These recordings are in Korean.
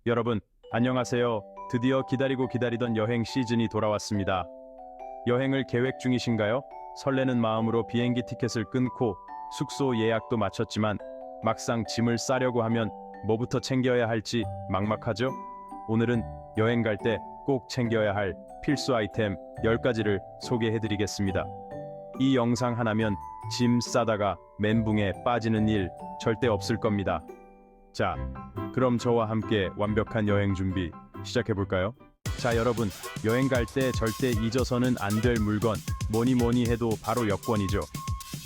여러분, 안녕하세요. 드디어 기다리고 기다리던 여행 시즌이 돌아왔습니다. 여행을 계획 중이신가요? 설레는 마음으로 비행기 티켓을 끊고 숙소 예약도 마쳤지만 막상 짐을 싸려고 하면 뭐부터 챙겨야 할지 막막하죠? 오늘은 여행 갈 때 꼭 챙겨야 할 필수 아이템 10가지를 소개해드리겠습니다. 이 영상 하나면 짐 싸다가 멘붕에 빠지는 일 절대 없을 겁니다. 자, 그럼 저와 함께 완벽한 여행 준비 시작해볼까요? 자, 여러분, 여행 갈 때 절대 잊어서는 안 될 물건, 뭐니 해도 바로 여권이죠.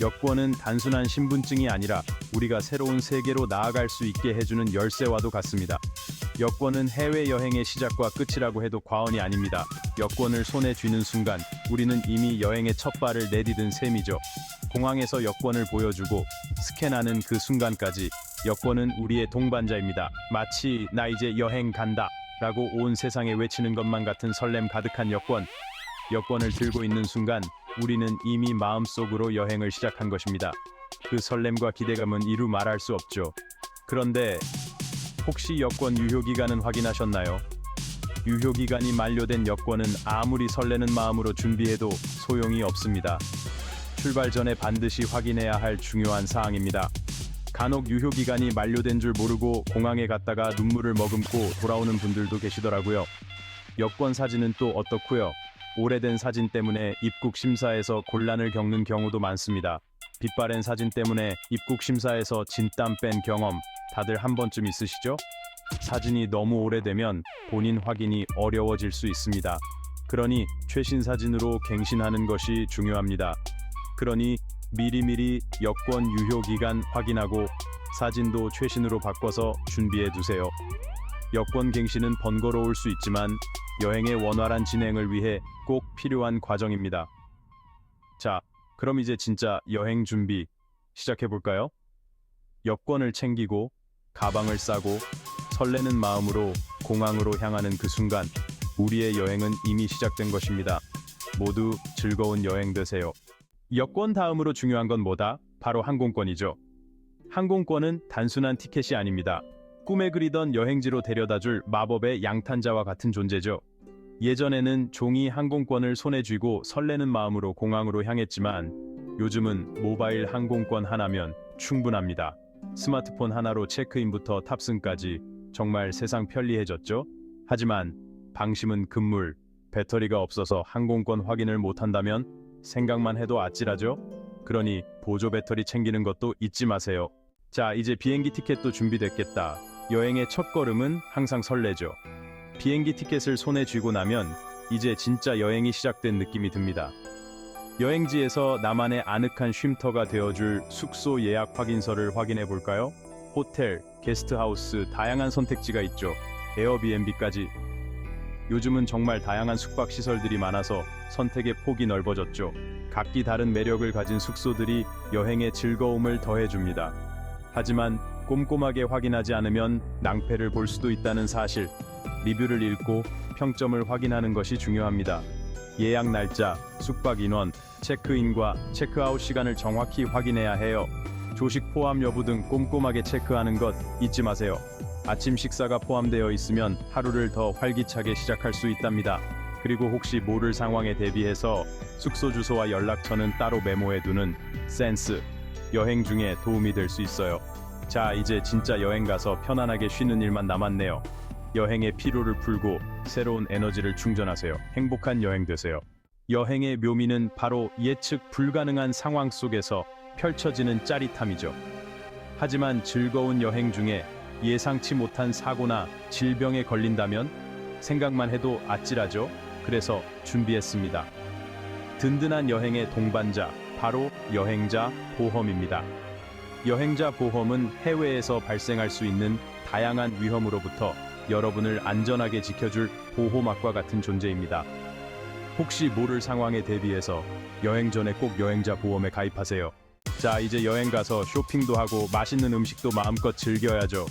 여권은 단순한 신분증이 아니라 우리가 새로운 세계로 나아갈 수 있게 해주는 열쇠와도 같습니다. 여권은 해외여행의 시작과 끝이라고 해도 과언이 아닙니다. 여권을 손에 쥐는 순간 우리는 이미 여행의 첫 발을 내디딘 셈이죠. 공항에서 여권을 보여주고 스캔하는 그 순간까지 여권은 우리의 동반자입니다. 마치 나 이제 여행 간다 라고 온 세상에 외치는 것만 같은 설렘 가득한 여권. 여권을 들고 있는 순간 우리는 이미 마음속으로 여행을 시작한 것입니다. 그 설렘과 기대감은 이루 말할 수 없죠. 그런데 혹시 여권 유효기간은 확인하셨나요? 유효기간이 만료된 여권은 아무리 설레는 마음으로 준비해도 소용이 없습니다. 출발 전에 반드시 확인해야 할 중요한 사항입니다. 간혹 유효기간이 만료된 줄 모르고 공항에 갔다가 눈물을 머금고 돌아오는 분들도 계시더라고요. 여권 사진은 또 어떻고요? 오래된 사진 때문에 입국 심사에서 곤란을 겪는 경우도 많습니다. 빛바랜 사진 때문에 입국 심사에서 진땀 뺀 경험 다들 한 번쯤 있으시죠? 사진이 너무 오래되면 본인 확인이 어려워질 수 있습니다. 그러니 최신 사진으로 갱신하는 것이 중요합니다. 그러니 미리미리 여권 유효기간 확인하고 사진도 최신으로 바꿔서 준비해 두세요. 여권 갱신은 번거로울 수 있지만 여행의 원활한 진행을 위해 꼭 필요한 과정입니다. 자, 그럼 이제 진짜 여행 준비 시작해 볼까요? 여권을 챙기고 가방을 싸고 설레는 마음으로 공항으로 향하는 그 순간 우리의 여행은 이미 시작된 것입니다. 모두 즐거운 여행 되세요. 여권 다음으로 중요한 건 뭐다? 바로 항공권이죠. 항공권은 단순한 티켓이 아닙니다. 꿈에 그리던 여행지로 데려다줄 마법의 양탄자와 같은 존재죠. 예전에는 종이 항공권을 손에 쥐고 설레는 마음으로 공항으로 향했지만 요즘은 모바일 항공권 하나면 충분합니다. 스마트폰 하나로 체크인부터 탑승까지 정말 세상 편리해졌죠? 하지만 방심은 금물, 배터리가 없어서 항공권 확인을 못한다면 생각만 해도 아찔하죠? 그러니 보조 배터리 챙기는 것도 잊지 마세요. 자, 이제 비행기 티켓도 준비됐겠다. 여행의 첫 걸음은 항상 설레죠. 비행기 티켓을 손에 쥐고 나면 이제 진짜 여행이 시작된 느낌이 듭니다. 여행지에서 나만의 아늑한 쉼터가 되어줄 숙소 예약 확인서를 확인해 볼까요? 호텔, 게스트하우스, 다양한 선택지가 있죠. 에어비앤비까지. 요즘은 정말 다양한 숙박시설들이 많아서 선택의 폭이 넓어졌죠. 각기 다른 매력을 가진 숙소들이 여행의 즐거움을 더해줍니다. 하지만 꼼꼼하게 확인하지 않으면 낭패를 볼 수도 있다는 사실, 리뷰를 읽고 평점을 확인하는 것이 중요합니다. 예약 날짜, 숙박 인원, 체크인과 체크아웃 시간을 정확히 확인해야 해요. 조식 포함 여부 등 꼼꼼하게 체크하는 것 잊지 마세요. 아침 식사가 포함되어 있으면 하루를 더 활기차게 시작할 수 있답니다. 그리고 혹시 모를 상황에 대비해서 숙소 주소와 연락처는 따로 메모해두는 센스, 여행 중에 도움이 될 수 있어요. 자, 이제 진짜 여행 가서 편안하게 쉬는 일만 남았네요. 여행의 피로를 풀고 새로운 에너지를 충전하세요. 행복한 여행 되세요. 여행의 묘미는 바로 예측 불가능한 상황 속에서 펼쳐지는 짜릿함이죠. 하지만 즐거운 여행 중에 예상치 못한 사고나 질병에 걸린다면 생각만 해도 아찔하죠. 그래서 준비했습니다. 든든한 여행의 동반자, 바로 여행자 보험입니다. 여행자 보험은 해외에서 발생할 수 있는 다양한 위험으로부터 여러분을 안전하게 지켜줄 보호막과 같은 존재입니다. 혹시 모를 상황에 대비해서 여행 전에 꼭 여행자 보험에 가입하세요. 자, 이제 여행 가서 쇼핑도 하고 맛있는 음식도 마음껏 즐겨야죠.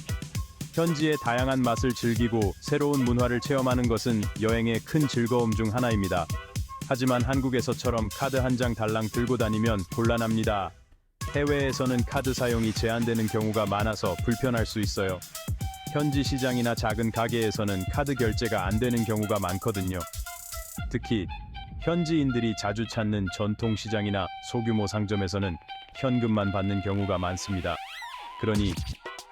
현지의 다양한 맛을 즐기고 새로운 문화를 체험하는 것은 여행의 큰 즐거움 중 하나입니다. 하지만 한국에서처럼 카드 한 장 달랑 들고 다니면 곤란합니다. 해외에서는 카드 사용이 제한되는 경우가 많아서 불편할 수 있어요. 현지 시장이나 작은 가게에서는 카드 결제가 안 되는 경우가 많거든요. 특히 현지인들이 자주 찾는 전통 시장이나 소규모 상점에서는 현금만 받는 경우가 많습니다. 그러니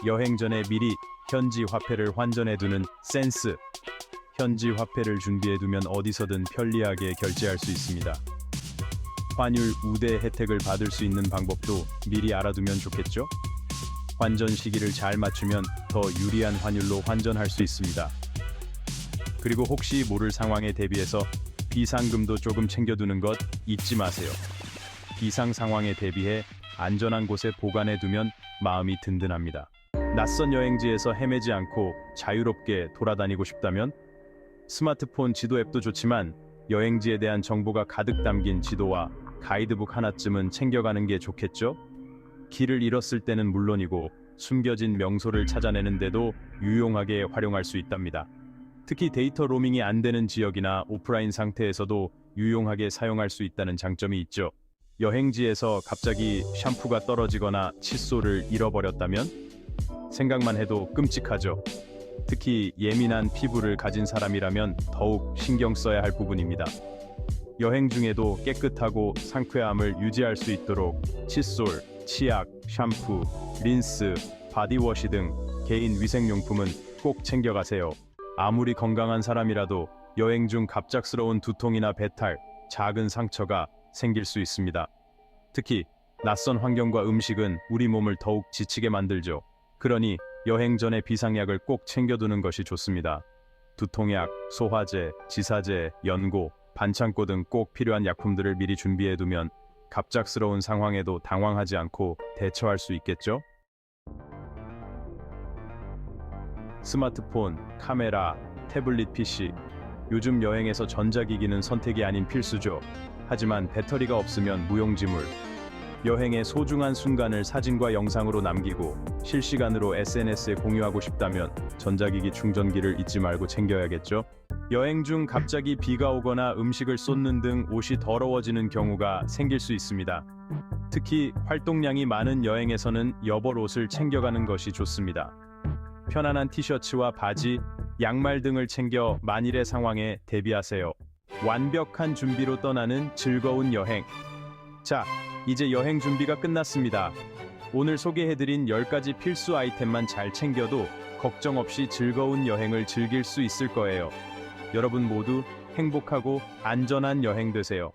여행 전에 미리 현지 화폐를 환전해두는 센스. 현지 화폐를 준비해두면 어디서든 편리하게 결제할 수 있습니다. 환율 우대 혜택을 받을 수 있는 방법도 미리 알아두면 좋겠죠? 환전 시기를 잘 맞추면 더 유리한 환율로 환전할 수 있습니다. 그리고 혹시 모를 상황에 대비해서 비상금도 조금 챙겨두는 것 잊지 마세요. 비상 상황에 대비해 안전한 곳에 보관해두면 마음이 든든합니다. 낯선 여행지에서 헤매지 않고 자유롭게 돌아다니고 싶다면 스마트폰 지도 앱도 좋지만 여행지에 대한 정보가 가득 담긴 지도와 가이드북 하나쯤은 챙겨가는 게 좋겠죠? 길을 잃었을 때는 물론이고 숨겨진 명소를 찾아내는 데도 유용하게 활용할 수 있답니다. 특히 데이터 로밍이 안 되는 지역이나 오프라인 상태에서도 유용하게 사용할 수 있다는 장점이 있죠. 여행지에서 갑자기 샴푸가 떨어지거나 칫솔을 잃어버렸다면 생각만 해도 끔찍하죠. 특히 예민한 피부를 가진 사람이라면 더욱 신경 써야 할 부분입니다. 여행 중에도 깨끗하고 상쾌함을 유지할 수 있도록 칫솔, 치약, 샴푸, 린스, 바디워시 등 개인 위생용품은 꼭 챙겨가세요. 아무리 건강한 사람이라도 여행 중 갑작스러운 두통이나 배탈, 작은 상처가 생길 수 있습니다. 특히 낯선 환경과 음식은 우리 몸을 더욱 지치게 만들죠. 그러니 여행 전에 비상약을 꼭 챙겨두는 것이 좋습니다. 두통약, 소화제, 지사제, 연고, 반창고 등 꼭 필요한 약품들을 미리 준비해두면 갑작스러운 상황에도 당황하지 않고 대처할 수 있겠죠? 스마트폰, 카메라, 태블릿 PC. 요즘 여행에서 전자기기는 선택이 아닌 필수죠. 하지만 배터리가 없으면 무용지물. 여행의 소중한 순간을 사진과 영상으로 남기고 실시간으로 SNS에 공유하고 싶다면 전자기기 충전기를 잊지 말고 챙겨야겠죠? 여행 중 갑자기 비가 오거나 음식을 쏟는 등 옷이 더러워지는 경우가 생길 수 있습니다. 특히 활동량이 많은 여행에서는 여벌 옷을 챙겨가는 것이 좋습니다. 편안한 티셔츠와 바지, 양말 등을 챙겨 만일의 상황에 대비하세요. 완벽한 준비로 떠나는 즐거운 여행. 자, 이제 여행 준비가 끝났습니다. 오늘 소개해드린 10가지 필수 아이템만 잘 챙겨도 걱정 없이 즐거운 여행을 즐길 수 있을 거예요. 여러분 모두 행복하고 안전한 여행 되세요.